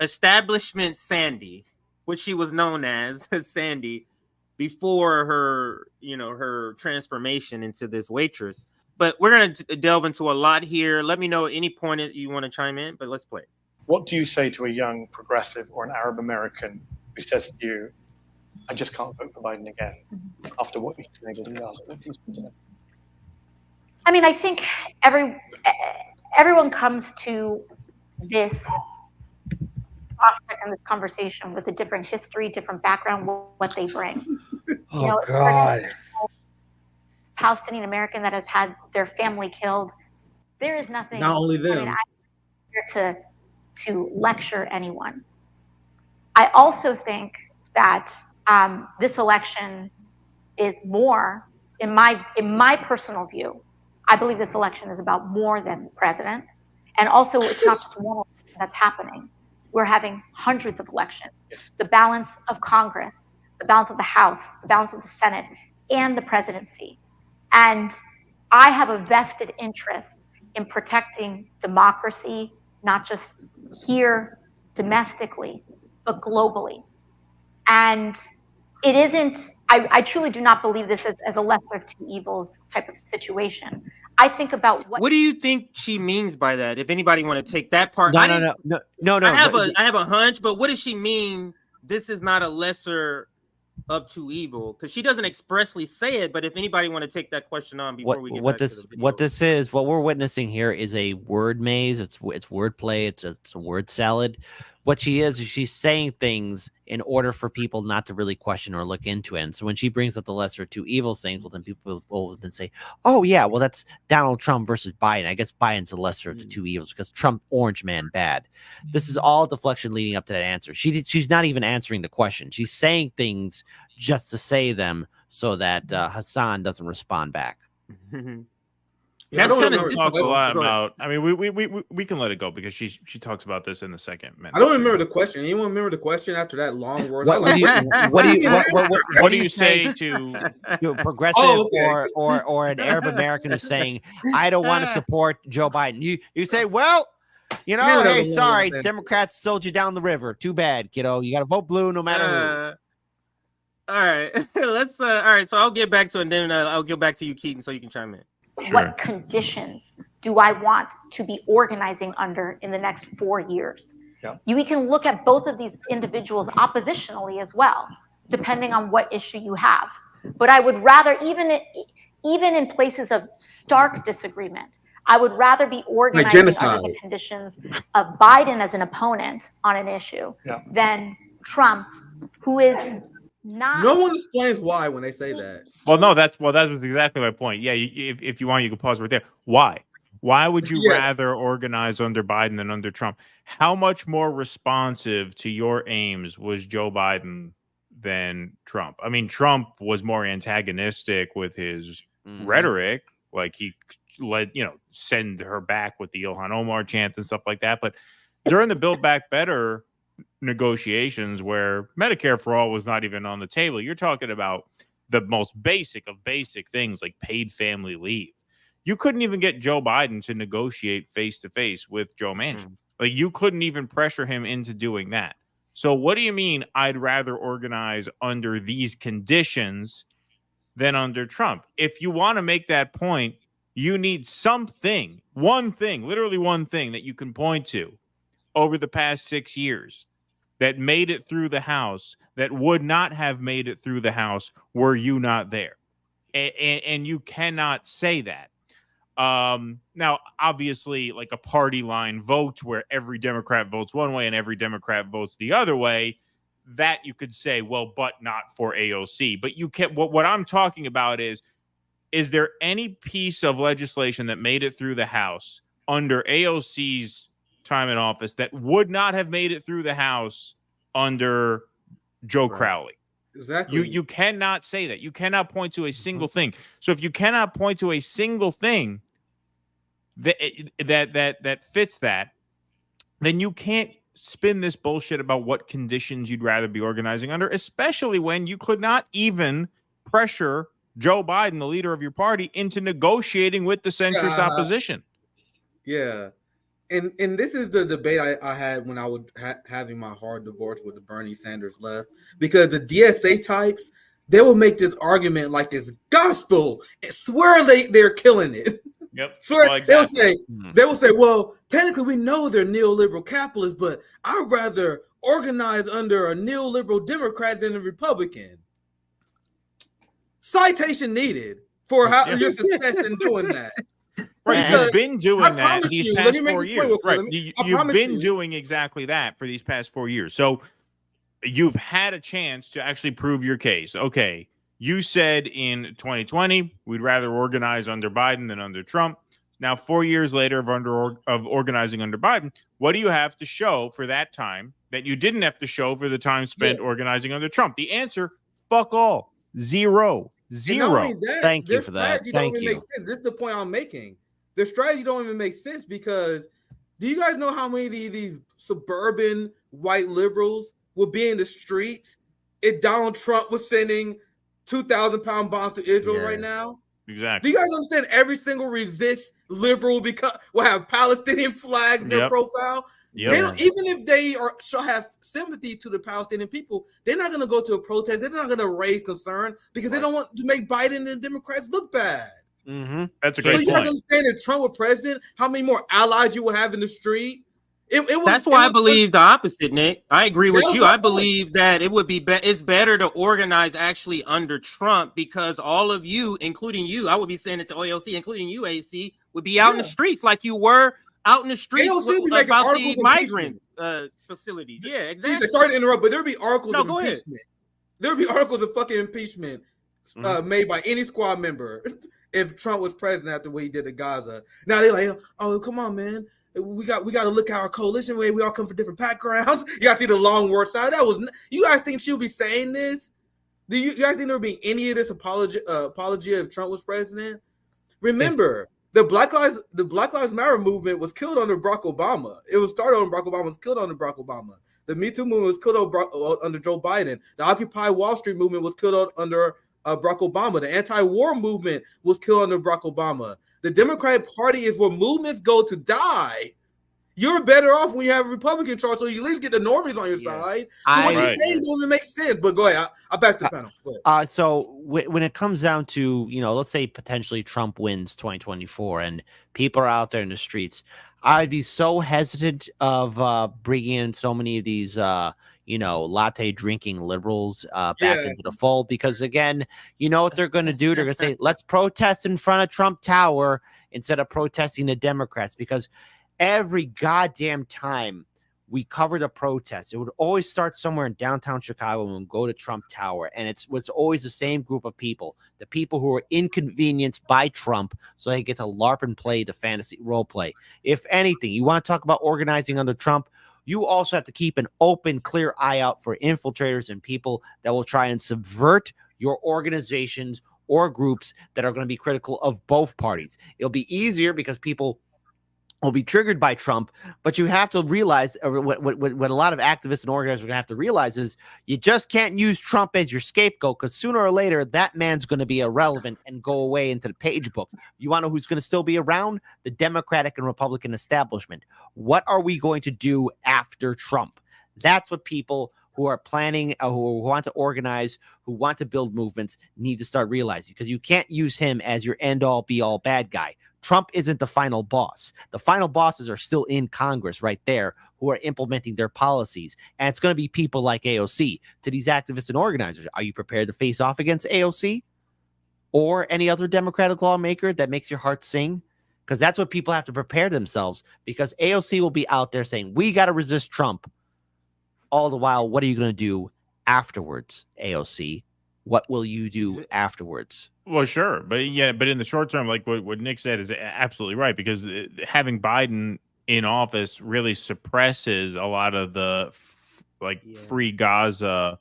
establishment Sandy, which she was known as Sandy before her, her transformation into this waitress. But we're going to delve into a lot here. Let me know at any point that you want to chime in, but let's play. What do you say to a young progressive or an Arab American who says to you, I just can't vote for Biden again after what you've been able to do? What do you say to them? I mean, I think everyone comes to this prospect and this conversation with a different history, different background, what they bring. God. Palestinian American that has had their family killed. There is nothing. Not only them. I mean, I'm here to lecture anyone. I also think that this election is more, in my personal view, I believe this election is about more than the president. And also, it's not just one election that's happening. We're having hundreds of elections. Yes. The balance of Congress, the balance of the House, the balance of the Senate, and the presidency. And I have a vested interest in protecting democracy, not just here domestically, but globally. And it isn't, I truly do not believe this as a lesser of two evils type of situation. I think about what do you think she means by that? If anybody want to take that part. No. I have a hunch, but what does she mean? This is not a lesser of two evil, because she doesn't expressly say it. But if anybody want to take that question on before we get back to the video. What we're witnessing here is a word maze. It's wordplay. It's a word salad. What she is she's saying things in order for people not to really question or look into it. And so when she brings up the lesser of two evils things, well, then people will then say, oh yeah, well, that's Donald Trump versus Biden. I guess Biden's the lesser of the two evils because Trump, orange man, bad. This is all deflection leading up to that answer. She's not even answering the question. She's saying things just to say them so that Hassan doesn't respond back. Yeah, that's kind of talks a lot about. I mean, we can let it go because she talks about this in the second minute. I don't remember the question. Anyone remember the question after that long word? What do you say to progressive or an Arab American who's saying, I don't want to support Joe Biden? You say, well, hey, sorry, Democrats sold you down the river. Too bad, kiddo. You got to vote blue no matter who. All right, let's. All right, so I'll get back to it, and then I'll get back to you, Keaton, so you can chime in. Sure. What conditions do I want to be organizing under in the next 4 years? Yeah. We can look at both of these individuals oppositionally as well, depending on what issue you have. But I would rather, even in places of stark disagreement, I would rather be organizing under the conditions of Biden as an opponent on an issue than Trump, who is not. No one explains why when they say that. Well, no, that was exactly my point. Yeah, if you want, you can pause right there. Why? Why would you rather organize under Biden than under Trump? How much more responsive to your aims was Joe Biden than Trump? I mean, Trump was more antagonistic with his rhetoric, like he send her back with the Ilhan Omar chant and stuff like that. But during the Build Back Better negotiations, where Medicare for all was not even on the table, you're talking about the most basic of basic things like paid family leave. You couldn't even get Joe Biden to negotiate face-to-face with Joe Manchin. Like, you couldn't even pressure him into doing that. So what do you mean I'd rather organize under these conditions than under Trump? If you want to make that point, you need something, one thing, literally one thing that you can point to over the past 6 years that made it through the House that would not have made it through the House were you not there. And you cannot say that. Now, obviously, like a party line vote where every Democrat votes one way and every Democrat votes the other way, that you could say, well, but not for AOC. But you can't. What I'm talking about is there any piece of legislation that made it through the House under AOC's time in office that would not have made it through the House under Joe Crowley? Exactly. You cannot say that. You cannot point to a single thing. So if you cannot point to a single thing that fits that, then you can't spin this bullshit about what conditions you'd rather be organizing under, especially when you could not even pressure Joe Biden, the leader of your party, into negotiating with the centrist opposition. Yeah. and this is the debate I had when I was having my hard divorce with the Bernie Sanders left, because the DSA types, they will make this argument like this gospel and swear they're killing it. Yep. Swear Well, exactly. they will say, well, technically we know they're neoliberal capitalists, but I'd rather organize under a neoliberal Democrat than a Republican. Citation needed for how your success in doing that. Right, Because you've been doing that promise these you, let past me make 4 this point years. real quick. Right, I you've promise been you. doing exactly that for these past 4 years. So you've had a chance to actually prove your case. Okay, you said in 2020 we'd rather organize under Biden than under Trump. Now, 4 years later of organizing under Biden, what do you have to show for that time that you didn't have to show for the time spent organizing under Trump? The answer: fuck all. Zero. And not only that, Thank you their for that. strategy don't Thank even you. make sense. This is the point I'm making. Their strategy don't even make sense, because do you guys know how many of these suburban white liberals will be in the streets if Donald Trump was sending 2,000-pound bombs to Israel right now? Exactly. Do you guys understand every single resist liberal will have Palestinian flags in their profile? Yep. They don't, even if they shall have sympathy to the Palestinian people, they're not going to go to a protest. They're not going to raise concern because they don't want to make Biden and the Democrats look bad. Mm-hmm. That's a So great you guys point. understand if Trump were president, how many more allies you will have in the street? That's why I believe the opposite, Nick. I agree with you. I believe that it would be it's better to organize actually under Trump, because all of you, including you, I would be saying it to AOC, including you, AC, would be out in the streets like you were out in the streets about the migrant facilities. Yeah, exactly. Sorry to interrupt, but there'd be articles of go ahead. impeachment. There'd be articles of fucking impeachment made by any squad member if Trump was president after what he did to Gaza. Now they're like, oh, come on, man. We got to look at our coalition way. We all come from different backgrounds. You got to see the long word side. You guys think she'll be saying this? Do you guys think there would be any of this apology if Trump was president? Remember, the Black Lives Matter movement was killed under Barack Obama. It was started under Barack Obama. Was killed under Barack Obama. The Me Too movement was killed under Joe Biden. The Occupy Wall Street movement was killed under Barack Obama. The anti-war movement was killed under Barack Obama. The Democratic Party is where movements go to die. You're better off when you have a Republican chart, so you at least get the normies on your side. So what you're saying don't even make sense. But go ahead. I'll back to the panel. Go ahead. So when it comes down to, let's say potentially Trump wins 2024 and people are out there in the streets, I'd be so hesitant of bringing in so many of these, latte drinking liberals back into the fold, because again, you know what they're going to do? They're going to say, let's protest in front of Trump Tower instead of protesting the Democrats, because every goddamn time we covered a protest, it would always start somewhere in downtown Chicago and go to Trump Tower. And it's always the same group of people, the people who are inconvenienced by Trump so they get to LARP and play the fantasy role play. If anything, you want to talk about organizing under Trump, you also have to keep an open, clear eye out for infiltrators and people that will try and subvert your organizations or groups that are going to be critical of both parties. It'll be easier because people will be triggered by Trump, but you have to realize what a lot of activists and organizers are going to have to realize is you just can't use Trump as your scapegoat, because sooner or later that man's going to be irrelevant and go away into the page books. You want to know who's going to still be around? The Democratic and Republican establishment. What are we going to do after Trump? That's what people who are planning, who want to organize, who want to build movements need to start realizing, because you can't use him as your end-all, be-all bad guy. Trump isn't the final boss. The final bosses are still in Congress right there who are implementing their policies. And it's going to be people like AOC. To these activists and organizers, are you prepared to face off against AOC or any other Democratic lawmaker that makes your heart sing? Because that's what people have to prepare themselves, because AOC will be out there saying, we got to resist Trump. All the while, what are you going to do afterwards, AOC? What will you do afterwards? Well, sure. But in the short term, like what Nick said is absolutely right, because having Biden in office really suppresses a lot of the free Gaza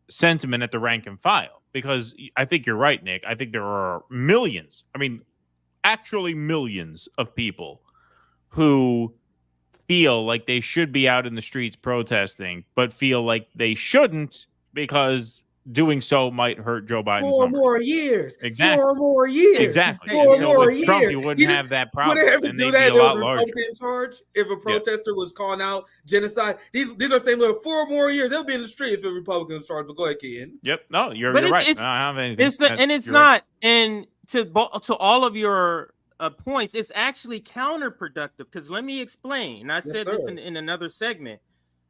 sentiment at the rank and file. Because I think you're right, Nick. I think there are millions, actually millions of people who feel like they should be out in the streets protesting, but feel like they shouldn't because doing so might hurt Joe Biden's 4 numbers. more years. Exactly. 4 more years. Exactly. 4 And so more with years. Trump, you wouldn't have that problem. Would they ever And do they'd that? be a There was lot a larger. Republican in charge. If a protester was calling out genocide, these are saying, look, 4 more years. They'll be in the street if a Republican in charge. But go ahead, Keaton. Yep. No, you're But right. it's- I don't have anything. It's the and it's You're right. not and to all of your points, it's actually counterproductive because let me explain. And I said this in another segment.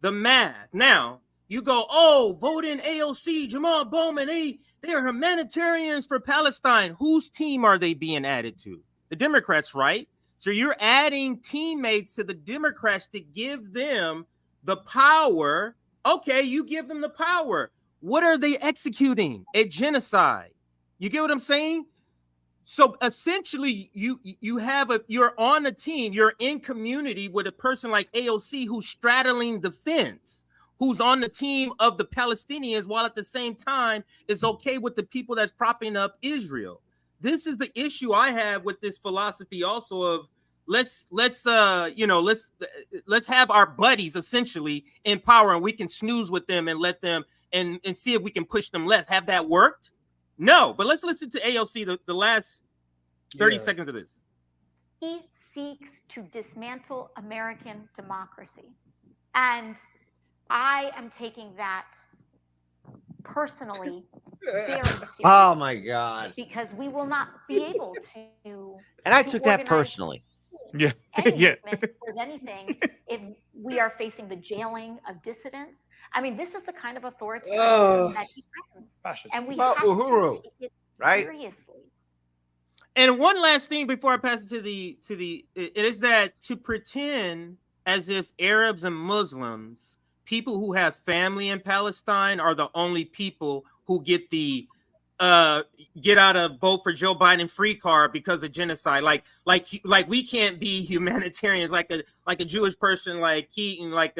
The math. Now you go, oh, vote in AOC, Jamal Bowman. They are humanitarians for Palestine. Whose team are they being added to? The Democrats, right? So you're adding teammates to the Democrats to give them the power. Okay, you give them the power. What are they executing? A genocide. You get what I'm saying? So essentially, you're on a team, you're in community with a person like AOC who's straddling the fence, who's on the team of the Palestinians, while at the same time is okay with the people that's propping up Israel. This is the issue I have with this philosophy also of let's have our buddies essentially in power and we can snooze with them and let them and see if we can push them left. Have that worked? No, but let's listen to AOC the last 30 seconds of this. He seeks to dismantle American democracy. And I am taking that personally very seriously. Oh my God. Because we will not be able to. And I took that personally. Yeah. Any Yeah. movement, if there's anything, if we are facing the jailing of dissidents. I mean, this is the kind of authoritarianism that he threatens. And we have to take it seriously. And one last thing before I pass it it is that to pretend as if Arabs and Muslims, people who have family in Palestine, are the only people who get the get out a vote for Joe Biden free card because of genocide. Like we can't be humanitarians like a Jewish person like Keaton, like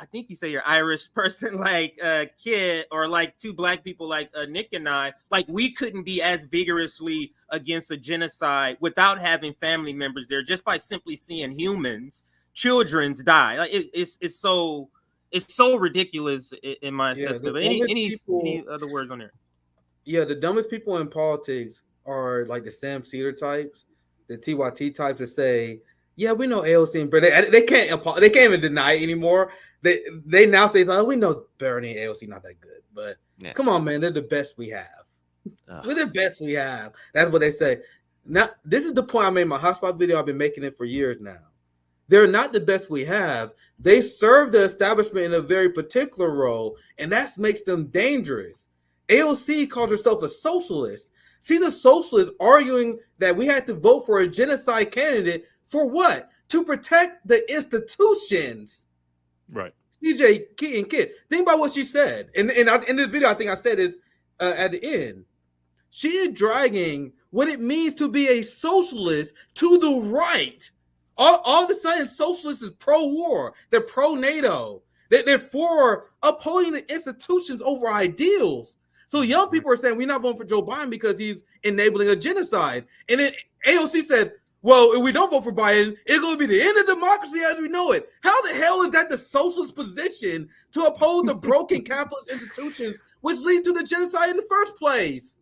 I think you say you're Irish person like Kid, or like two black people like Nick and I, like we couldn't be as vigorously against a genocide without having family members there, just by simply seeing children's die. Like it's so ridiculous in my assessment. But any other words on there? Yeah, the dumbest people in politics are like the Sam Cedar types, the TYT types that say, yeah, we know AOC and Bernie. They can't even deny it anymore. They now say, oh, we know Bernie and AOC not that good, but come on, man, they're the best we have. We're the best we have. That's what they say. Now, this is the point I made in my hotspot video. I've been making it for years now. They're not the best we have. They serve the establishment in a very particular role, and that makes them dangerous. AOC calls herself a socialist. She's a socialist arguing that we had to vote for a genocide candidate for what? To protect the institutions. Right. CJ, Keaton, Kid. Think about what she said. In this video, I think I said is at the end. She is dragging what it means to be a socialist to the right. All of a sudden, socialists is pro-war. They're pro-NATO. They're for upholding the institutions over ideals. So young people are saying we're not voting for Joe Biden because he's enabling a genocide. And then AOC said, well, if we don't vote for Biden, it's going to be the end of democracy as we know it. How the hell is that the socialist position to uphold the broken capitalist institutions which lead to the genocide in the first place?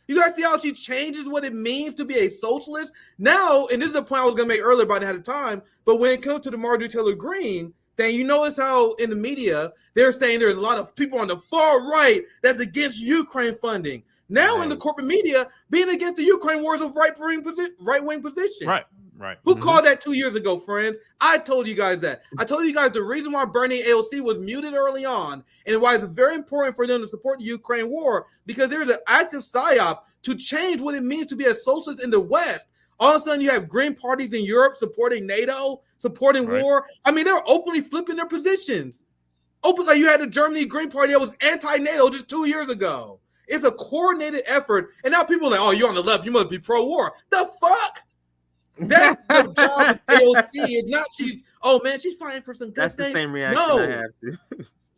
You guys see how she changes what it means to be a socialist? Now, and this is the point I was going to make earlier, but I didn't have time, but when it comes to the Marjorie Taylor Greene thing, you notice how in the media, they're saying there's a lot of people on the far right that's against Ukraine funding. Now in the corporate media, being against the Ukraine war is a right-wing position. Right. Who called that 2 years ago, friends? I told you guys that. I told you guys the reason why Bernie AOC was muted early on and why it's very important for them to support the Ukraine war, because there's an active psyop to change what it means to be a socialist in the West. All of a sudden, you have green parties in Europe supporting NATO, supporting war. I mean, they're openly flipping their positions. Like you had the Germany Green Party that was anti-NATO just 2 years ago. It's a coordinated effort. And now people are like, oh, you're on the left. You must be pro-war. The fuck? That's the job of AOC. It's not she's fighting for some good That's thing. The same reaction I have to.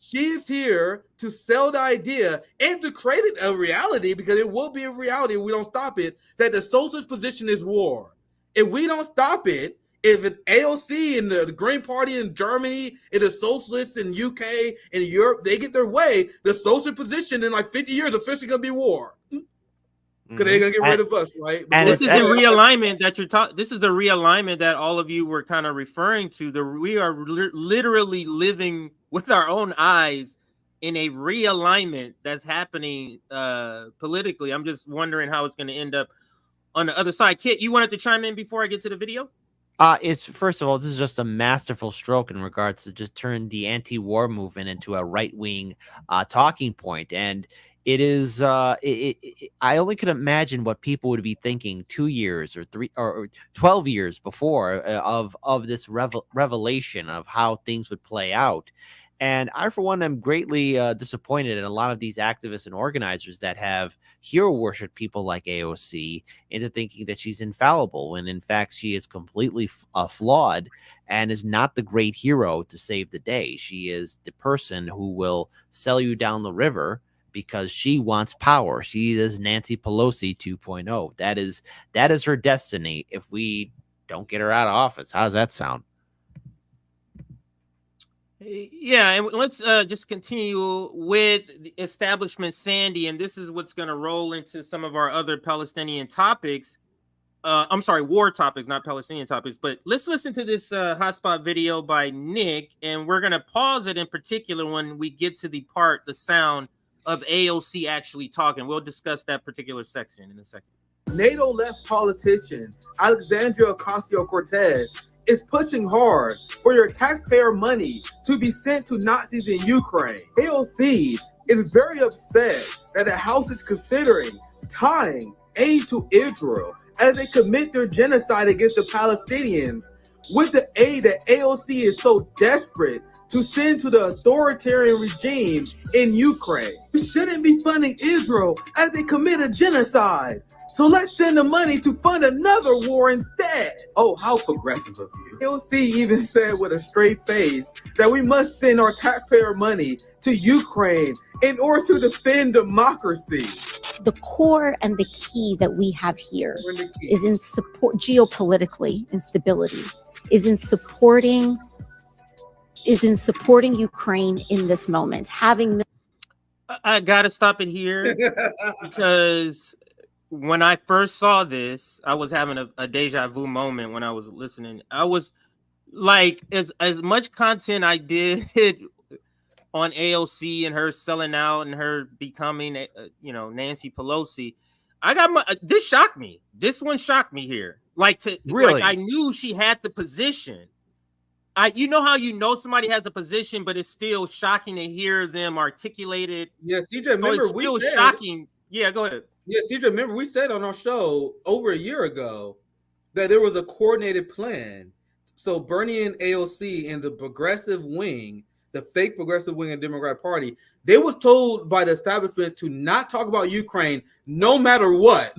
She is here to sell the idea and to create a reality, because it will be a reality if we don't stop it, that the socialist position is war. If we don't stop it, If it's AOC and the Green Party in Germany and the socialists in UK and Europe, they get their way, the social position in like 50 years officially gonna be war. Because they're gonna get rid of us, right? And this is the realignment that you're talking. This is the realignment that all of you were kind of referring to. We are literally living with our own eyes in a realignment that's happening politically. I'm just wondering how it's going to end up on the other side. Kit, you wanted to chime in before I get to the video? It's first of all, this is just a masterful stroke in regards to just turn the anti-war movement into a right-wing talking point, and it is. I only can imagine what people would be thinking 2 years or 3 or 12 years before of this revelation of how things would play out. And I, for one, am greatly disappointed in a lot of these activists and organizers that have hero worshipped people like AOC into thinking that she's infallible, when in fact she is completely flawed and is not the great hero to save the day. She is the person who will sell you down the river because she wants power. She is Nancy Pelosi 2.0. That is her destiny if we don't get her out of office. How does that sound? Yeah, and let's just continue with the establishment Sandy, and this is what's going to roll into some of our other Palestinian topics. I'm sorry, war topics, not Palestinian topics. But let's listen to this hotspot video by Nick, and we're going to pause it in particular when we get to the sound of AOC actually talking. We'll discuss that particular section in a second. NATO left politician Alexandria Ocasio-Cortez is pushing hard for your taxpayer money to be sent to Nazis in Ukraine. AOC is very upset that the House is considering tying aid to Israel as they commit their genocide against the Palestinians with the aid that AOC is so desperate to send to the authoritarian regime in Ukraine. We shouldn't be funding Israel as they commit a genocide. So let's send the money to fund another war instead. Oh, how progressive of you. AOC even said with a straight face that we must send our taxpayer money to Ukraine in order to defend democracy. The core and the key that we have here is in support geopolitically and stability, is in supporting Ukraine in this moment. I gotta stop it here because when I first saw this, I was having a deja vu moment when I was listening. I was like, as much content I did on AOC and her selling out and her becoming, Nancy Pelosi, this shocked me. This one shocked me here. Really? I knew she had the position. You know how somebody has a position, but it's still shocking to hear them articulated. Yeah, CJ, remember it's still shocking. Yeah, go ahead. Yeah, CJ, remember we said on our show over a year ago that there was a coordinated plan. So Bernie and AOC and the progressive wing, the fake progressive wing of the Democratic Party, they was told by the establishment to not talk about Ukraine no matter what.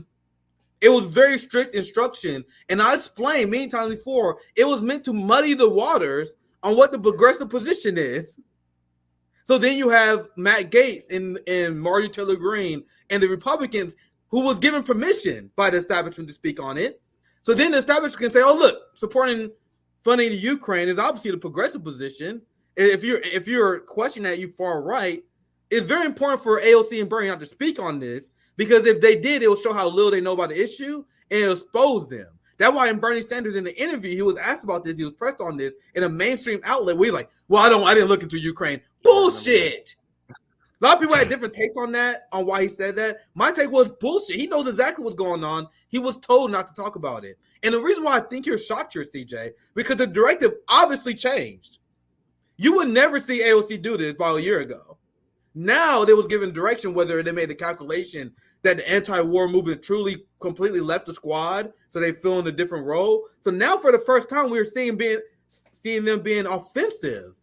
It was very strict instruction. And I explained many times before, it was meant to muddy the waters on what the progressive position is. So then you have Matt Gaetz and Marjorie Taylor Greene and the Republicans who was given permission by the establishment to speak on it. So then the establishment can say, oh, look, supporting funding the Ukraine is obviously the progressive position. If you're questioning that, you far right, it's very important for AOC and Bernie not to speak on this, because if they did, it will show how little they know about the issue and expose them. That's why in Bernie Sanders, in the interview, he was asked about this. He was pressed on this in a mainstream outlet. We're like, well, I didn't look into Ukraine. Bullshit. A lot of people had different takes on that, on why he said that. My take was bullshit. He knows exactly what's going on. He was told not to talk about it. And the reason why I think you're shocked here, CJ, because the directive obviously changed. You would never see AOC do this about a year ago. Now they was given direction, whether they made the calculation that the anti-war movement truly completely left the squad, so they fill in a different role. So now for the first time, we're seeing them being offensive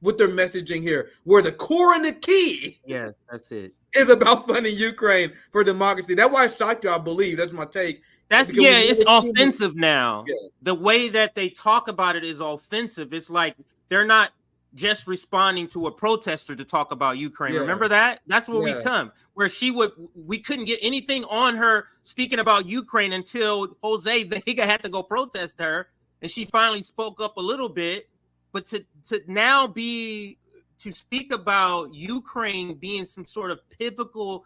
with their messaging here, where the core and the key, yeah, that's it, is about funding Ukraine for democracy. That's why it shocked you, I believe. That's my take. It's offensive now. Yeah. The way that they talk about it is offensive. It's like they're not just responding to a protester to talk about Ukraine. Yeah. Remember that? That's where we come. Where we couldn't get anything on her speaking about Ukraine until Jose Vega had to go protest her. and she finally spoke up a little bit. But to now to speak about Ukraine being some sort of pivotal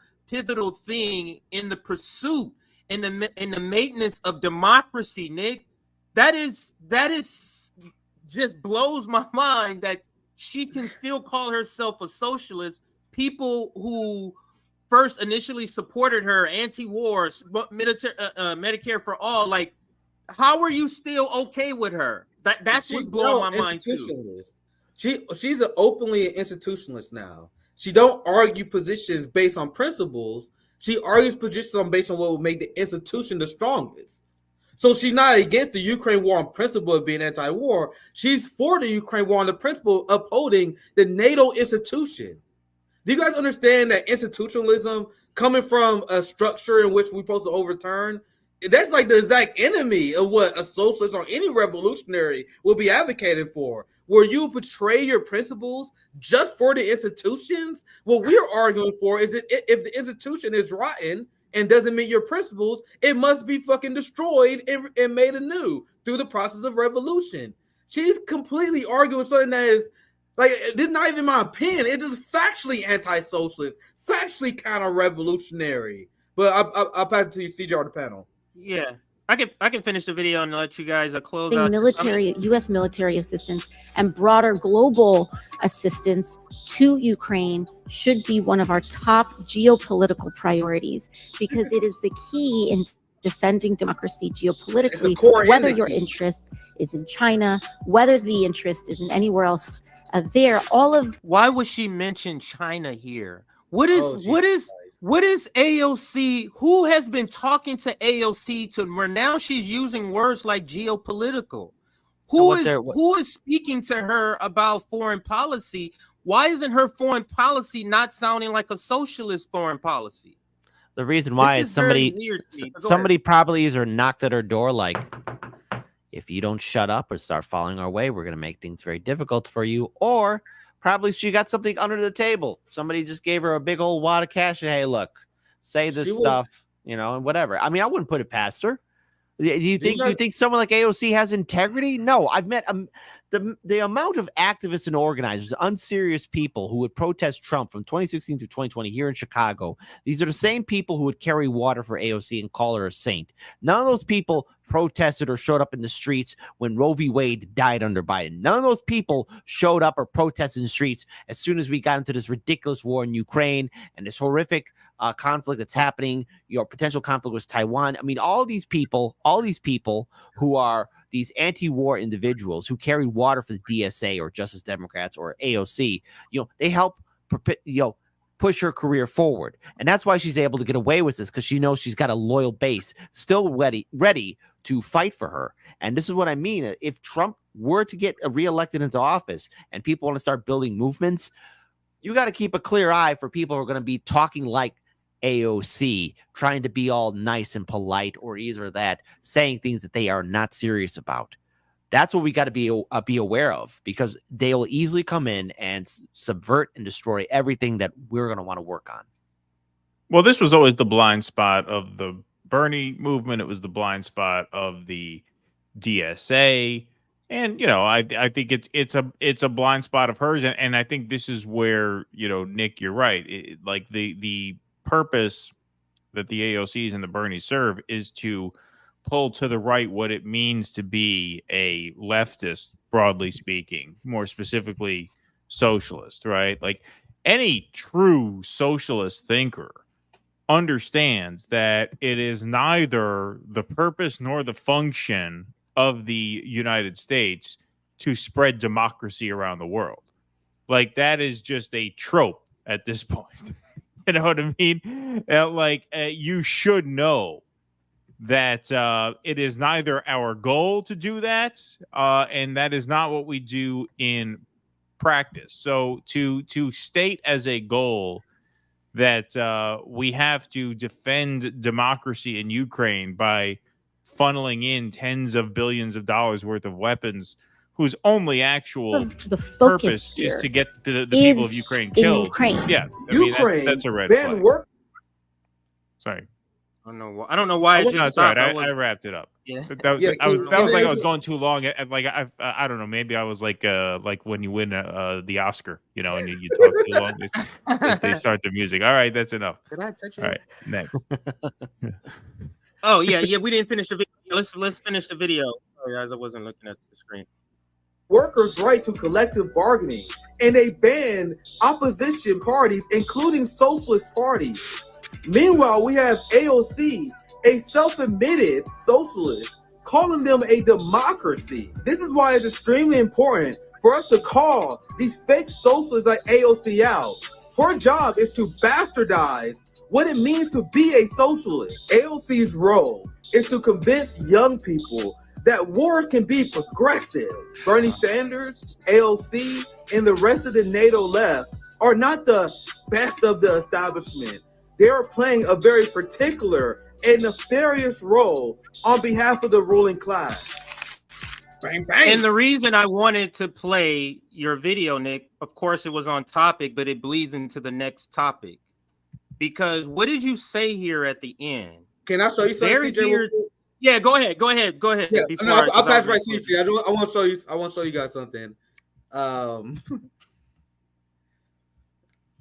thing in the pursuit in the maintenance of democracy, Nick, that is just blows my mind that she can still call herself a socialist. People who first initially supported her, anti-war, Medicare for all, like, how are you still okay with her? That's what's blowing my mind too. She's an openly institutionalist now. She don't argue positions based on principles. She argues positions based on what will make the institution the strongest. So she's not against the Ukraine war on principle of being anti-war. She's for the Ukraine war on the principle of upholding the NATO institution. Do you guys understand that institutionalism coming from a structure in which we're supposed to overturn, that's like the exact enemy of what a socialist or any revolutionary will be advocating for, where you betray your principles just for the institutions? What we're arguing for is that if the institution is rotten and doesn't meet your principles, it must be fucking destroyed and made anew through the process of revolution. She's completely arguing something that is, like, this is not even my opinion. It's just factually anti-socialist, factually counter-revolutionary. But I'll pass it to you, CJ, on the panel. Yeah, I can finish the video and let you guys close out. U.S. military assistance and broader global assistance to Ukraine should be one of our top geopolitical priorities, because it is the key in defending democracy geopolitically, whether your interest is in China, whether the interest is in anywhere else there. Why would she mention China here? What is AOC? Who has been talking to AOC to where now she's using words like geopolitical? Who is speaking to her about foreign policy? Why isn't her foreign policy not sounding like a socialist foreign policy? The reason why is somebody probably either knocked at her door like, if you don't shut up or start following our way, we're going to make things very difficult for you. Or probably she got something under the table. Somebody just gave her a big old wad of cash. Hey, look, say this stuff, and whatever. I mean, I wouldn't put it past her. Do you think someone like AOC has integrity? No, I've met the amount of activists and organizers, unserious people who would protest Trump from 2016 to 2020 here in Chicago. These are the same people who would carry water for AOC and call her a saint. None of those people protested or showed up in the streets when Roe v. Wade died under Biden. None of those people showed up or protested in the streets as soon as we got into this ridiculous war in Ukraine and this horrific conflict that's happening, potential conflict with Taiwan. I mean, all these people who are these anti-war individuals who carry water for the DSA or Justice Democrats or AOC, they help push her career forward. And that's why she's able to get away with this, because she knows she's got a loyal base still ready to fight for her. And this is what I mean. If Trump were to get reelected into office and people want to start building movements, you got to keep a clear eye for people who are going to be talking like AOC, trying to be all nice and polite, or either that, saying things that they are not serious about. That's what we got to be aware of, because they'll easily come in and subvert and destroy everything that we're going to want to work on. Well, this was always the blind spot of the Bernie movement. It was the blind spot of the DSA. And, I think it's a blind spot of hers. And I think this is where, Nick, you're right. Like the purpose that the AOCs and the Bernie serve is to pull to the right what it means to be a leftist, broadly speaking, more specifically socialist, right? Like any true socialist thinker understands that it is neither the purpose nor the function of the United States to spread democracy around the world. Like that is just a trope at this point. You know what I mean? You should know that it is neither our goal to do that, and that is not what we do in practice. So to state as a goal that we have to defend democracy in Ukraine by funneling in tens of billions of dollars worth of weapons, whose only actual purpose is to get the people of Ukraine killed. Yeah, that's a red flag. Sorry. I don't know why. That's right. I wrapped it up. Yeah. That was like I was going too long. Like I don't know. Maybe I was like when you win the Oscar, you know, and you talk too long. They start the music. All right, that's enough. Did I touch it? All right, next. Oh yeah. We didn't finish the video. Let's finish the video. Sorry, guys, I wasn't looking at the screen. Workers' right to collective bargaining, and they banned opposition parties, including socialist parties. Meanwhile, we have AOC, a self-admitted socialist, calling them a democracy. This is why it's extremely important for us to call these fake socialists like AOC out. Her job is to bastardize what it means to be a socialist. AOC's role is to convince young people that wars can be progressive. Bernie Sanders, AOC, and the rest of the NATO left are not the best of the establishment. They are playing a very particular and nefarious role on behalf of the ruling class. Bang, bang. And the reason I wanted to play your video, Nick, of course it was on topic, but it bleeds into the next topic. Because what did you say here at the end? Can I show you something? Yeah, go ahead. Yeah, no, I'll pass right to you. I want to show you. I want to show you guys something.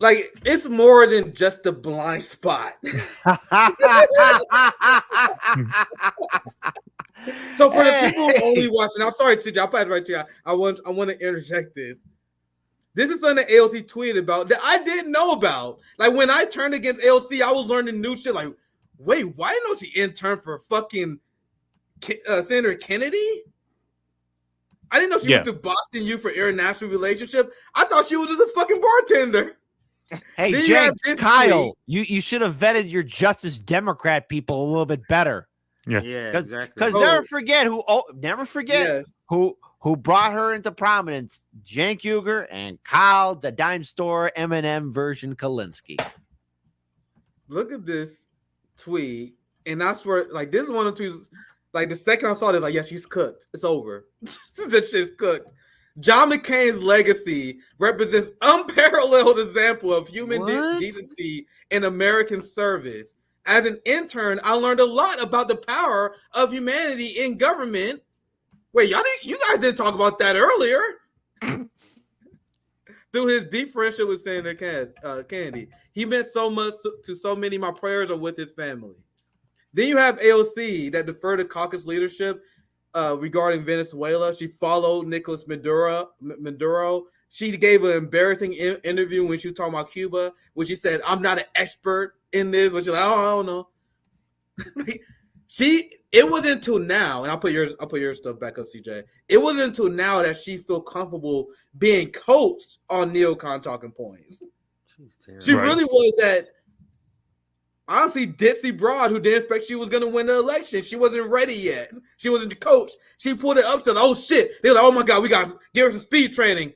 Like it's more than just a blind spot. So for the people who only watching, I'm sorry, TJ, I'll pass right to you. I want to interject this. This is something that AOC tweeted about that I didn't know about. Like when I turned against AOC, I was learning new shit. Like, wait, why didn't she intern for fucking Senator Kennedy? I didn't know she went to Boston U for international relationship. I thought she was just a fucking bartender. Hey, Jake, Kyle, you should have vetted your Justice Democrat people a little bit better. Yeah, exactly. Because never forget who brought her into prominence: Cenk Uygur and Kyle, the dime store M&M version Kalinske. Look at this tweet, and I swear, like this is one of two. Like the second I saw this, like, yeah, she's cooked. It's over. That shit's cooked. John McCain's legacy represents unparalleled example of human decency in American service. As an intern, I learned a lot about the power of humanity in government. Wait, you guys didn't talk about that earlier. Through his deep friendship with Senator Kennedy, he meant so much to so many. My prayers are with his family. Then you have AOC that deferred to caucus leadership regarding Venezuela. She followed Nicolas Maduro. She gave an embarrassing interview when she was talking about Cuba, when she said, "I'm not an expert in this," which is like, I don't know. It wasn't until now, and I'll put your stuff back up, CJ. It wasn't until now that she felt comfortable being coached on neocon talking points. She really was that. Honestly, ditzy broad who didn't expect she was going to win the election. She wasn't ready yet. She wasn't the coach. She pulled it up, said, "Oh shit!" They were like, "Oh my god, we got to give her some speed training."